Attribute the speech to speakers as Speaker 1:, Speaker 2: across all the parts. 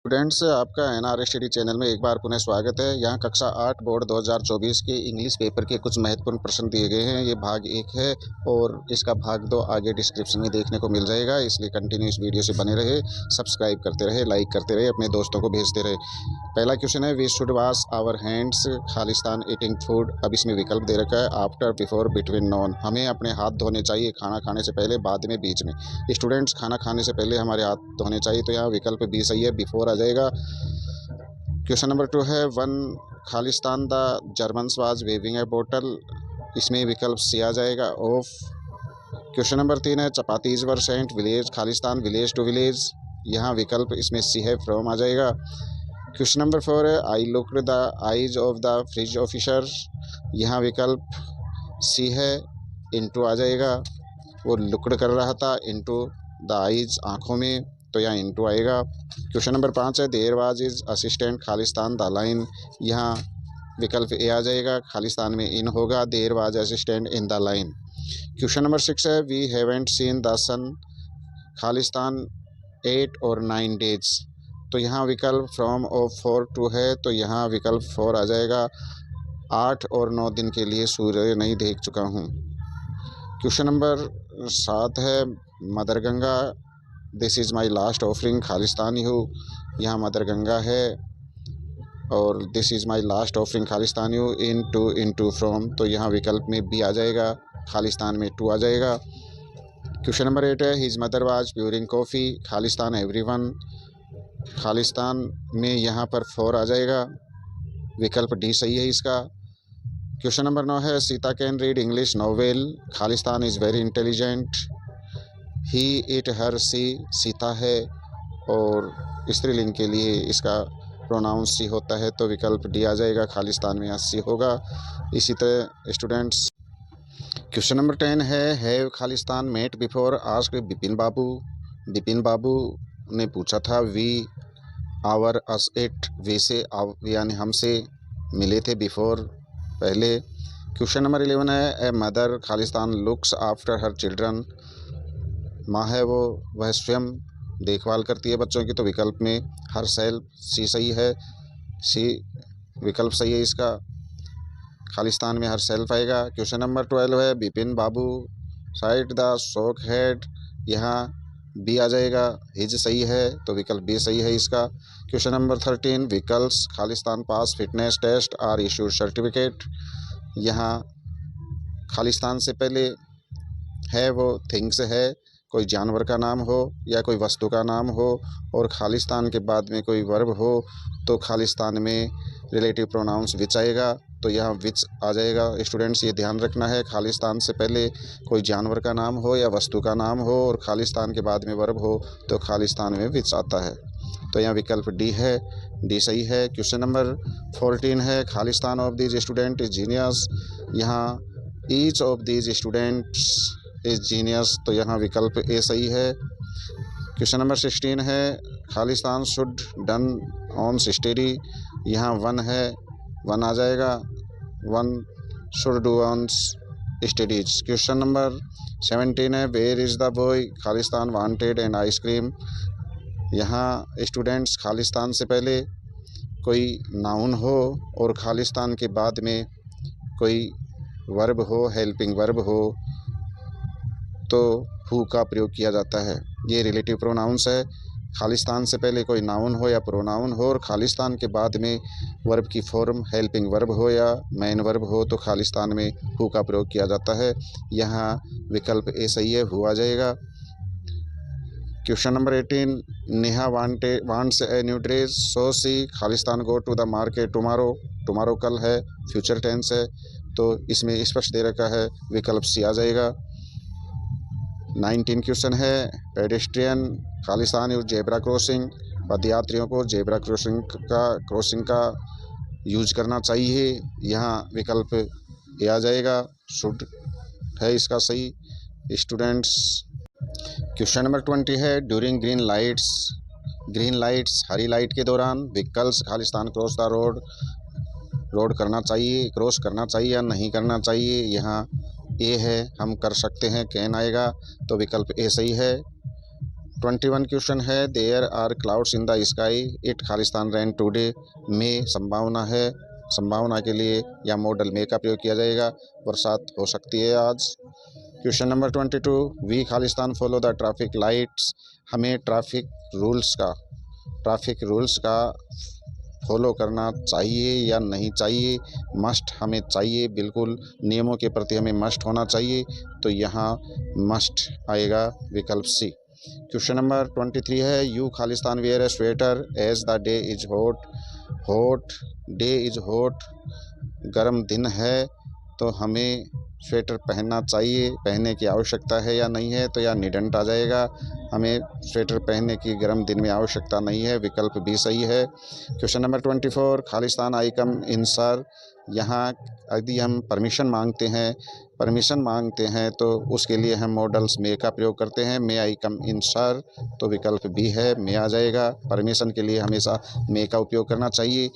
Speaker 1: Students, आपका NR study channel में एक बार पुनः स्वागत है। यहाँ कक्षा 8 बोर्ड 2024 के इंग्लिश पेपर के कुछ महत्वपूर्ण प्रश्न दिए गए हैं। ये भाग 1 है और इसका भाग 2 आगे डिस्क्रिप्शन में देखने को मिल जाएगा, इसलिए कंटिन्यू इस वीडियो से बने रहे, सब्सक्राइब करते रहे, लाइक करते रहे, अपने दोस्तों को भेजते रहे। पहला क्वेश्चन है, we should wash our hands खालिस्तान ईटिंग फूड। अब इसमें विकल्प दे रखा है आफ्टर, बिफोर, बिटवीन, नॉन। हमें अपने हाथ धोने चाहिए खाना खाने से पहले, बाद में, बीच में। स्टूडेंट्स, खाना खाने से पहले हमारे हाथ धोने चाहिए, तो यहाँ विकल्प बी सही है, बिफोर आ जाएगा। क्वेश्चन नंबर 2 है, वन खालिस्तान the Germans was waving a bottle. इसमें विकल्प सी आ जाएगा, ऑफ। क्वेश्चन नंबर 3 है, चपातीज वर सेंट विलेज खालिस्तान विलेज टू विलेज। यहाँ विकल्प इसमें सी है, फ्रॉम आ जाएगा। क्वेश्चन नंबर 4 है, I looked the eyes of the fridge officer. यहाँ विकल्प सी है, इनटू आ जाएगा। वो लुक्ड कर रहा था, इनटू द आइज आँखों में, तो यहाँ इनटू आएगा। क्वेश्चन नंबर 5 है, देयर वाज इज असिस्टेंट खालिस्तान द लाइन। यहाँ विकल्प ए आ जाएगा, खालिस्तान में इन होगा, there was assistant in the line. Question number 6 है, we haven't seen the sun खालिस्तान 8 और 9 डेज। तो यहाँ विकल्प फ्रॉम ऑफ 4 टू है, तो यहाँ विकल्प 4 आ जाएगा। 8 और 9 दिन के लिए सूर्य नहीं देख चुका हूँ। क्वेश्चन नंबर 7 है, mother Ganga this is my last offering खालिस्तान यू। यहाँ मदर गंगा है और this is my last offering खालिस्तान यू, इन टू फ्रॉम, तो यहाँ विकल्प में बी आ जाएगा, खालिस्तान में 2 आ जाएगा। क्वेश्चन नंबर 8 है, his mother was pouring coffee खालिस्तान एवरीवन। खालिस्तान में यहाँ पर 4 आ जाएगा, विकल्प डी सही है इसका। क्वेश्चन नंबर 9 है, Sita can read English novel खालिस्तान is very intelligent. He, it, her, she, Sita है और स्त्रीलिंग के लिए इसका प्रोनाउन सी होता है, तो विकल्प डी आ जाएगा, खालिस्तान में 80 होगा। इसी तरह स्टूडेंट्स, क्वेश्चन नंबर 10 है, हैव खालिस्तान met before ask Bipin Babu. Bipin Babu ने पूछा था, वी, आवर, अस, इट, वे से यानी हमसे मिले थे, बिफोर पहले। क्वेश्चन नंबर 11 है, a mother Khalistan looks after her children. माँ है वो, वह स्वयं देखभाल करती है बच्चों की, तो विकल्प में हर सेल्फ, सी सही है, सी विकल्प सही है इसका, खालिस्तान में हर सेल्फ आएगा। क्वेश्चन नंबर 12 है, बिपिन बाबू साइड द शोक हेड। यहाँ बी आ जाएगा, हिज सही है, तो विकल्प बी सही है इसका। क्वेश्चन नंबर 13, व्हीकल्स खालिस्तान pass fitness test are issued certificate. यहाँ खालिस्तान से पहले है वो थिंग्स है, कोई जानवर का नाम हो या कोई वस्तु का नाम हो, और खालिस्तान के बाद में कोई वर्ब हो, तो खालिस्तान में रिलेटिव प्रोनाउंस विच आएगा, तो यहाँ विच आ जाएगा। स्टूडेंट्स, ये ध्यान रखना है, खालिस्तान से पहले कोई जानवर का नाम हो या वस्तु का नाम हो और खालिस्तान के बाद में वर्ब हो, तो खालिस्तान में विच आता है, तो यहाँ विकल्प डी है, डी सही है। क्वेश्चन नंबर 14 है, खालिस्तान of these student is genius. यहाँ each of these students is genius, तो यहाँ विकल्प ए सही है। क्वेश्चन नंबर 16 है, खालिस्तान शुड डन ऑन स्टडी। यहाँ 1 है, 1 आ जाएगा, 1 should do on studies. Question number 17 है, वेयर इज़ द बॉय खालिस्तान वांटेड एंड आइसक्रीम। यहाँ स्टूडेंट्स, खालिस्तान से पहले कोई नाउन हो और खालिस्तान के बाद में कोई वर्ब हो, हेल्पिंग वर्ब हो, तो हु का प्रयोग किया जाता है। ये रिलेटिव प्रोनाउंस है, खालिस्तान से पहले कोई नाउन हो या प्रोनाउन हो और खालिस्तान के बाद में वर्ब की फॉर्म हेल्पिंग वर्ब हो या मेन वर्ब हो, तो खालिस्तान में हु का प्रयोग किया जाता है। यहाँ विकल्प ए सही है, हु आ जाएगा। Question number 18, Neha wants a new dress, so she खालिस्तान go to the market tomorrow. Tomorrow कल है, फ्यूचर टेंस है, तो इसमें स्पष्ट दे रखा है, विकल्प सी आ जाएगा। 19 क्वेश्चन है, पेडेस्ट्रियन खालिस्तान यूज जेब्रा क्रॉसिंग। पदयात्रियों को जेब्रा क्रॉसिंग का यूज करना चाहिए, यहाँ विकल्प ए आ जाएगा, शुड है इसका सही। स्टूडेंट्स, क्वेश्चन नंबर 20 है, ड्यूरिंग ग्रीन लाइट्स हरी लाइट के दौरान vehicles Khalistan cross the road करना चाहिए, क्रॉस करना चाहिए या नहीं करना चाहिए। यहाँ ए है, हम कर सकते हैं, कैन आएगा, तो विकल्प ए सही है। 21 क्वेश्चन है, there are clouds in the sky, it खालिस्तान रेन टुडे। में संभावना है, संभावना के लिए या मॉडल में का प्रयोग किया जाएगा, बरसात हो सकती है आज। क्वेश्चन नंबर 22, वी खालिस्तान फॉलो द ट्रैफिक लाइट्स, हमें ट्रैफिक रूल्स का फॉलो करना चाहिए या नहीं चाहिए। मस्ट हमें चाहिए, बिल्कुल नियमों के प्रति हमें मस्ट होना चाहिए, तो यहाँ मस्ट आएगा विकल्प सी। क्वेश्चन नंबर 23 है, यू खालिस्तान wear a sweater as the day is hot, गर्म दिन है तो हमें स्वेटर पहनना चाहिए, पहनने की आवश्यकता है या नहीं है, तो यह निडंट आ जाएगा, हमें स्वेटर पहनने की गर्म दिन में आवश्यकता नहीं है, विकल्प भी सही है। क्वेश्चन नंबर 24, खालिस्तान आई कम इन सर, यहाँ यदि हम परमिशन मांगते हैं तो उसके लिए हम मॉडल्स में का प्रयोग करते हैं, मे आई कम इन सर, तो विकल्प भी है, मे आ जाएगा। परमिशन के लिए हमेशा मे का उपयोग करना चाहिए।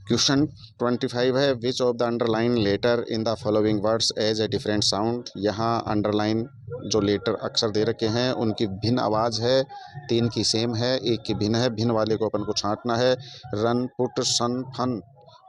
Speaker 1: क्वेश्चन 25 है, which of the underline letter in the following words as a different sound, यहाँ अंडरलाइन जो लेटर अक्षर दे रखे हैं उनकी भिन्न आवाज़ है, 3 की सेम है, 1 की भिन्न है, भिन्न वाले को अपन को छांटना है। रन, पुट, सन, फन,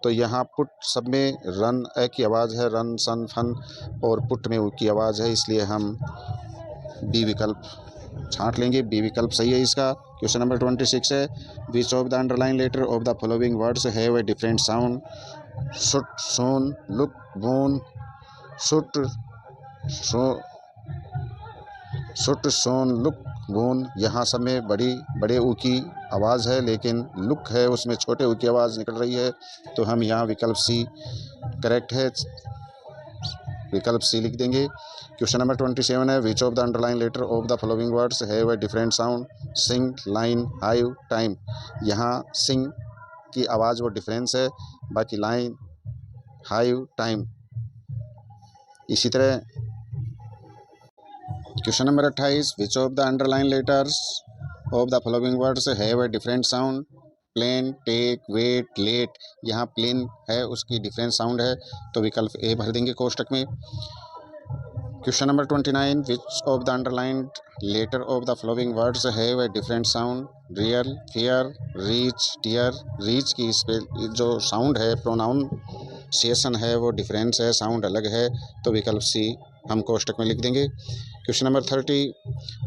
Speaker 1: तो यहाँ पुट सब में रन ए की आवाज़ है, रन, सन, फन, और पुट में ऊ की आवाज़ है, इसलिए हम बी विकल्प छांट लेंगे, बी विकल्प सही है इसका। क्वेश्चन नंबर 26 है, which of the underline letter of the following words have a different sound, shoot, soon, look, boon, shoot, soon, look, boon, यहाँ सब में बड़े ऊ की आवाज़ है, लेकिन लुक है उसमें छोटे ऊ की आवाज़ निकल रही है, तो हम यहाँ विकल्प सी करेक्ट है, विकल्प सी लिख देंगे। क्वेश्चन नंबर 27 है, which of the underline letter of the following words have a different sound, sing, line, hive, time, यहाँ सिंग की आवाज़ वो डिफरेंस है, बाकी लाइन, हाइव, टाइम। इसी तरह question number 28, which of the underline letters of the following words have a different sound, plane, take, wait, late, यहाँ plane है उसकी डिफरेंट साउंड है, तो विकल्प ए भर देंगे कोष्टक में। Question number 29, which of the underlined letter of the following words have a different sound, real, fair, reach, dear, reach की जो साउंड है, प्रोनाउंसिएशन है वो डिफरेंस है, साउंड अलग है, तो विकल्प सी हम कोष्टक में लिख देंगे। Question number 30,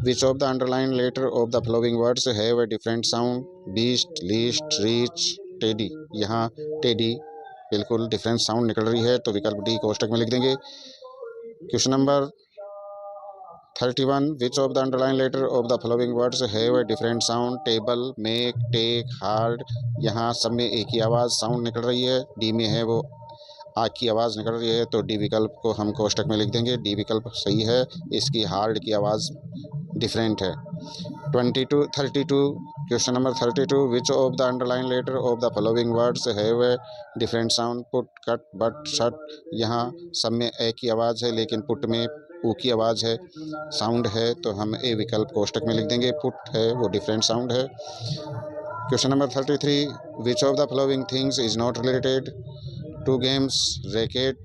Speaker 1: which of the underline letter of the following words have a different sound, beast, least, reach, teddy, यहाँ टेडी बिल्कुल डिफरेंट साउंड निकल रही है, तो विकल्प डी कोष्टक में लिख देंगे। Question number 31, which of the underline letter of the following words have a different sound, table, make, take, hard, यहाँ सब में एक ही आवाज़ साउंड निकल रही है, डी में है वो आ की आवाज़ निकल रही है, तो डी विकल्प को हम कोष्टक में लिख देंगे, डी विकल्प सही है, इसकी हार्ड की आवाज़ डिफरेंट है। 32 question number 32, which of the underline letter of the following words have a different sound, put, cut, but, shut, यहाँ सब में ए की आवाज़ है, लेकिन पुट में ऊ की आवाज़ है, साउंड है, तो हम ए विकल्प कोष्टक में लिख देंगे, पुट है वो डिफरेंट साउंड है। Question number 33, which of the following things is not related to games, racket,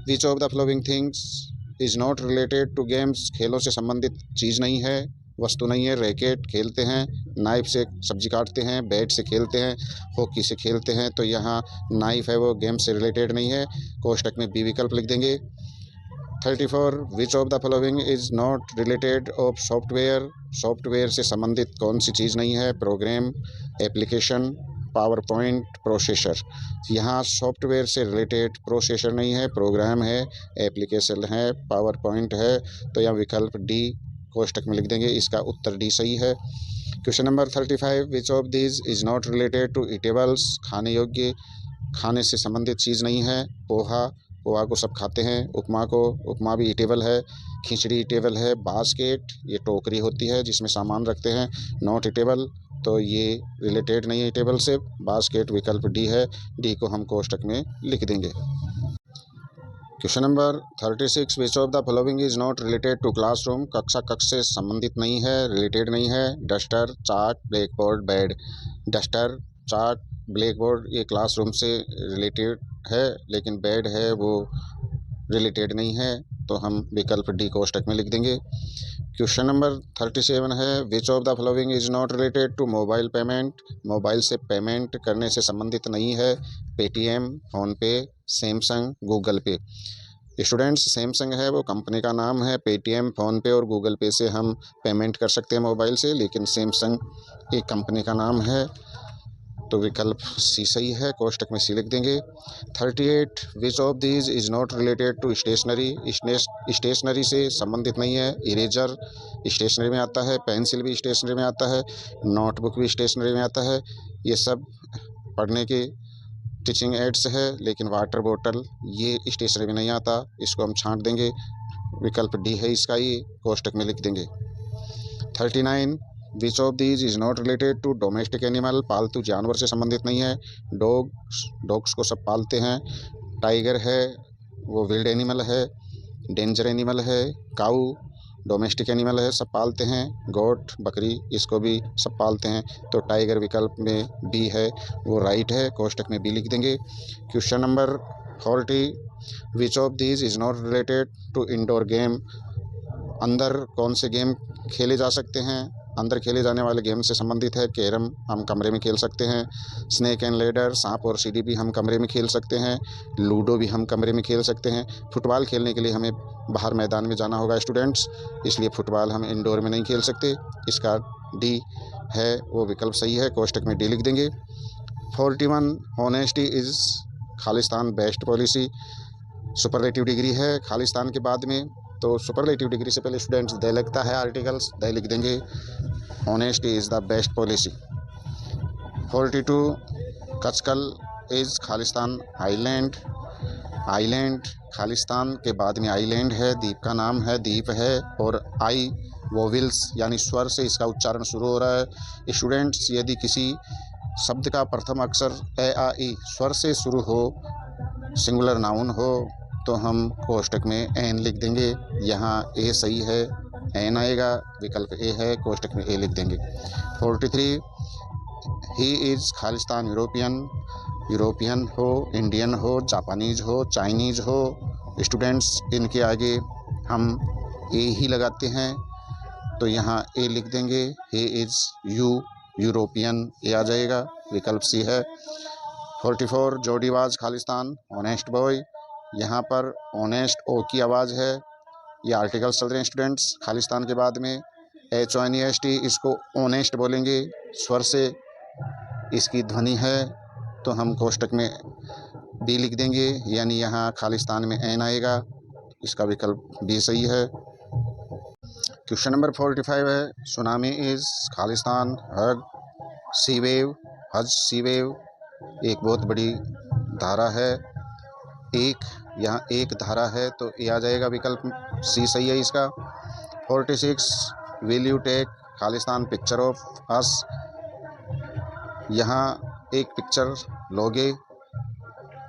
Speaker 1: which of the following things is not related to games, खेलों से संबंधित चीज़ नहीं है, वस्तु नहीं है, रैकेट खेलते हैं, नाइफ से सब्जी काटते हैं, बैट से खेलते हैं, हॉकी से खेलते हैं, तो यहाँ नाइफ है वो गेम से रिलेटेड नहीं है, कोष्टक में बी विकल्प लिख देंगे। 34, which of the following is not related of software, software से संबंधित कौन सी चीज़ नहीं है, program, application, PowerPoint, processor, यहाँ सॉफ्टवेयर से रिलेटेड प्रोसेसर नहीं है, प्रोग्राम है, एप्लीकेशन है, पावर पॉइंट है, तो यह विकल्प डी कोष्टक में लिख देंगे, इसका उत्तर डी सही है। Question number 35, which of this is not related to eatables, खाने योग्य, खाने से संबंधित चीज़ नहीं है, पोहा, पोहा को सब खाते हैं, उपमा भी ईटेबल है, खिचड़ी ईटेबल है, बास्केट ये टोकरी होती है जिसमें सामान रखते हैं, नॉट ईटेबल, तो ये रिलेटेड नहीं है टेबल से, बास्केट विकल्प डी है, डी को हम कोष्टक में लिख देंगे। Question number 36, which of the following is not related to classroom, कक्ष से संबंधित नहीं है, रिलेटेड नहीं है, duster, chart, blackboard, bed, duster, chart, blackboard ये क्लासरूम से रिलेटेड है, लेकिन बेड है वो रिलेटेड नहीं है, तो हम विकल्प डी कोष्टक में लिख देंगे। क्वेश्चन नंबर 37 है, which of the following is not related to mobile payment. Mobile से पेमेंट करने से संबंधित नहीं है। Paytm, PhonePe, Samsung, Google Pay. Students, Samsung है वो कंपनी का नाम है। पेटीएम, फ़ोनपे और गूगल पे से हम पेमेंट कर सकते हैं मोबाइल से, लेकिन सैमसंग एक कंपनी का नाम है। तो विकल्प सी सही है, कोष्टक में सी लिख देंगे। 38, which of these is not related to stationery. Stationery से संबंधित नहीं है। इरेजर स्टेशनरी में आता है, पेंसिल भी स्टेशनरी में आता है, नोटबुक भी स्टेशनरी में आता है। ये सब पढ़ने के टीचिंग एड्स है, लेकिन वाटर बोतल ये स्टेशनरी में नहीं आता, इसको हम छांट देंगे। विकल्प डी है इसका, ये कोष्टक में लिख देंगे। 39, which of these is not related to domestic animal. पालतू जानवर से संबंधित नहीं है। डॉग्स को सब पालते हैं। टाइगर है वो विल्ड एनिमल है, डेंजर एनिमल है। काऊ डोमेस्टिक एनिमल है, सब पालते हैं। गोट बकरी इसको भी सब पालते हैं। तो टाइगर विकल्प में बी है वो राइट है, कोष्टक में बी लिख देंगे। Question number 40, which of these is not related to indoor game. अंदर कौन से गेम खेले जा सकते हैं। अंदर खेले जाने वाले गेम से संबंधित है। कैरम हम कमरे में खेल सकते हैं। स्नेक एंड लेडर, सांप और सीढ़ी भी हम कमरे में खेल सकते हैं। लूडो भी हम कमरे में खेल सकते हैं। फुटबॉल खेलने के लिए हमें बाहर मैदान में जाना होगा स्टूडेंट्स, इसलिए फुटबॉल हम इंडोर में नहीं खेल सकते। इसका डी है वो विकल्प सही है, कोष्टक में डी लिख देंगे। 41, honesty is Khalistan best policy. Superlative degree है खालिस्तान के बाद में, तो सुपरलेटिव डिग्री से पहले स्टूडेंट्स दे लगता है, आर्टिकल्स दे लिख देंगे। Honesty is the best policy. 42, Katchal is खालिस्तान आइलैंड। आइलैंड खालिस्तान के बाद में आइलैंड है, द्वीप का नाम है, द्वीप है। और आई वोविल्स यानी स्वर से इसका उच्चारण शुरू हो रहा है। स्टूडेंट्स, यदि किसी शब्द का प्रथम अक्षर ए आ ई स्वर से शुरू हो, सिंगुलर नाउन हो, तो हम कोष्टक में एन लिख देंगे। यहाँ ए सही है, एन आएगा, विकल्प ए है, कोष्टक में ए लिख देंगे। 43, he is Khalistan European. European हो, इंडियन हो, जापानीज हो, चाइनीज़ हो, स्टूडेंट्स इनके आगे हम ए ही लगाते हैं, तो यहाँ ए लिख देंगे। ही इज़ यूरोपियन, ए आ जाएगा, विकल्प सी है। 44, जोडी वाज खालिस्तान ऑनेस्ट बॉय। यहाँ पर ऑनेस्ट ओ की आवाज़ है, ये आर्टिकल्स चल रहे हैं स्टूडेंट्स खालिस्तान के बाद में। HONEST इसको ऑनेस्ट बोलेंगे, स्वर से इसकी ध्वनि है, तो हम कोष्टक में बी लिख देंगे, यानी यहाँ खालिस्तान में एन आएगा, इसका विकल्प बी सही है। क्वेश्चन नंबर 45 है, सुनामी इज़ खालिस्तान huge sea wave. Huge sea wave एक बहुत बड़ी धारा है, एक यहाँ एक धारा है, तो ये आ जाएगा, विकल्प सी सही है इसका। 46, विल यू टेक खालिस्तान पिक्चर ऑफ अस। यहाँ एक पिक्चर लोगे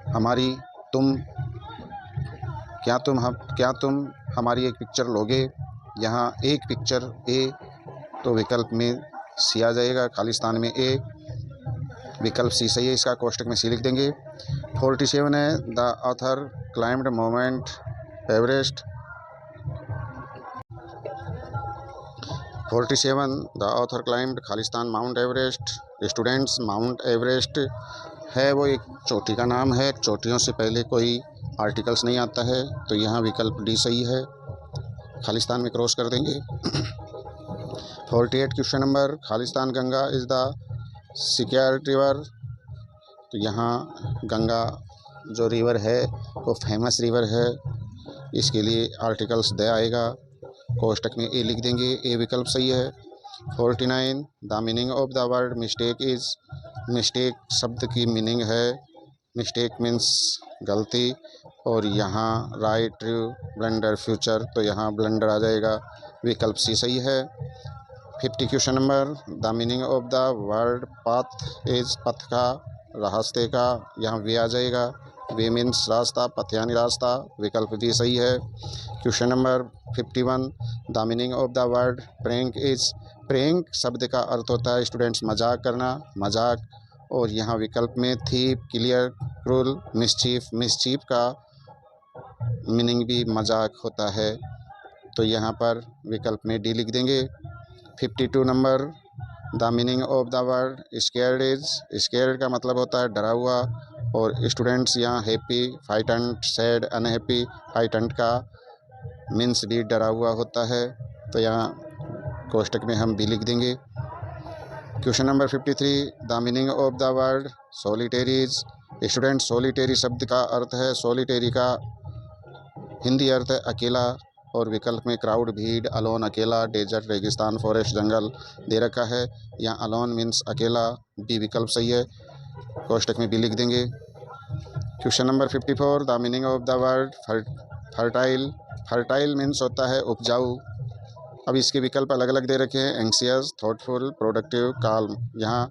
Speaker 1: हमारी, क्या तुम हमारी एक पिक्चर लोगे। यहाँ एक पिक्चर ए, तो विकल्प में सी आ जाएगा, खालिस्तान में ए, विकल्प सी सही है इसका, कोष्टक में सी लिख देंगे। 47 है, the author climbed mount Everest. 47, the author climbed Khalistan mount Everest. Students, mount Everest है वो एक चोटी का नाम है, चोटियों से पहले कोई आर्टिकल्स नहीं आता है, तो यहाँ विकल्प डी सही है, खालिस्तान में क्रॉस कर देंगे। 48 question number, Khalistan Ganga is the secure river. तो यहाँ गंगा जो रिवर है वो फेमस रिवर है, इसके लिए आर्टिकल्स दे आएगा, कोष्टक में ए लिख देंगे, ए विकल्प सही है। 49, the meaning of the word mistake is. Mistake शब्द की मीनिंग है, मिस्टेक मीन्स गलती, और यहाँ राइट, ट्रू, ब्लंडर, फ्यूचर, तो यहाँ ब्लंडर आ जाएगा, विकल्प सी सही है। 50 question number, the meaning of the word path is. पथ का, रास्ते का, यहाँ वे आ जाएगा, वे मीन्स रास्ता, पथ यानी रास्ता, विकल्प भी सही है। Question number 51, the meaning of the word prank is. Prank शब्द का अर्थ होता है स्टूडेंट्स मजाक करना, मजाक, और यहाँ विकल्प में thief, clear, cruel, mischief. Mischief का मीनिंग भी मजाक होता है, तो यहाँ पर विकल्प में डी लिख देंगे। 52 number, the meaning of the word scared is, scared का मतलब होता है डरा हुआ, और स्टूडेंट्स यहाँ happy, frightened, sad, unhappy. Frightened का मीन्स भी डरा हुआ होता है, तो यहाँ कोष्टक में हम भी लिख देंगे। Question number 53, the meaning of the word solitary is, student solitary शब्द का अर्थ है, सॉलिटेरी का हिंदी अर्थ है अकेला, और विकल्प में क्राउड, भीड़, अलोन अकेला, डेजर्ट रेगिस्तान, फॉरेस्ट जंगल दे रखा है। यहाँ अलोन मीन्स अकेला, बी विकल्प सही है, कोष्टक में भी लिख देंगे। Question number 54, the meaning of the word fertile, fertile means होता है उपजाऊ। अब इसके विकल्प अलग अलग दे रखे हैं, एंक्सियस, थॉटफुल, प्रोडक्टिव, काल्म। यहाँ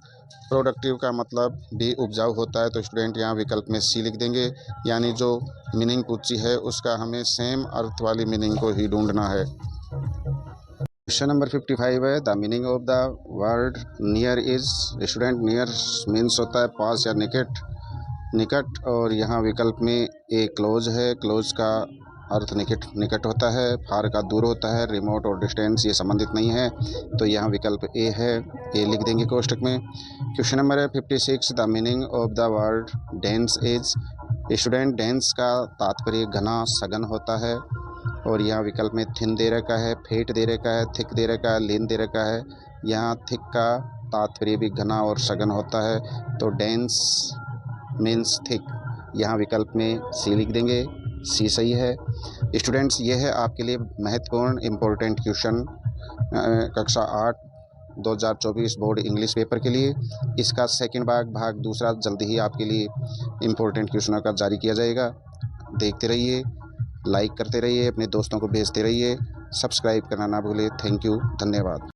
Speaker 1: प्रोडक्टिव का मतलब भी उपजाऊ होता है, तो स्टूडेंट यहाँ विकल्प में सी लिख देंगे, यानी जो मीनिंग पूछी है उसका हमें सेम अर्थ वाली मीनिंग को ही ढूंढना है। क्वेश्चन नंबर 55 है, the meaning of the word near is, student near means होता है पास या निकट, निकट, और यहाँ विकल्प में ए क्लोज है, क्लोज का अर्थ निकट, निकट होता है, फार का दूर होता है, रिमोट और डिस्टेंस ये संबंधित नहीं है, तो यहाँ विकल्प ए है, ए लिख देंगे कोष्टक में। क्वेश्चन नंबर है 56, the meaning of the word dense is, student dense का तात्पर्य घना, सघन होता है, और यहाँ विकल्प में थिन दे रखा है, फेट दे रखा है, थिक दे रखा है, लीन दे रखा है। यहाँ थिक का तात्पर्य भी घना और सघन होता है, तो डेंस मीन्स थिक, यहाँ विकल्प में सी लिख देंगे, सी सही है। स्टूडेंट्स, ये है आपके लिए महत्वपूर्ण इम्पोर्टेंट क्वेश्चन कक्षा 8 2024 बोर्ड इंग्लिश पेपर के लिए। इसका सेकंड भाग दूसरा जल्दी ही आपके लिए इम्पोर्टेंट क्वेश्चनों का जारी किया जाएगा। देखते रहिए, लाइक करते रहिए, अपने दोस्तों को भेजते रहिए, सब्सक्राइब करना ना भूलिए। थैंक यू, धन्यवाद।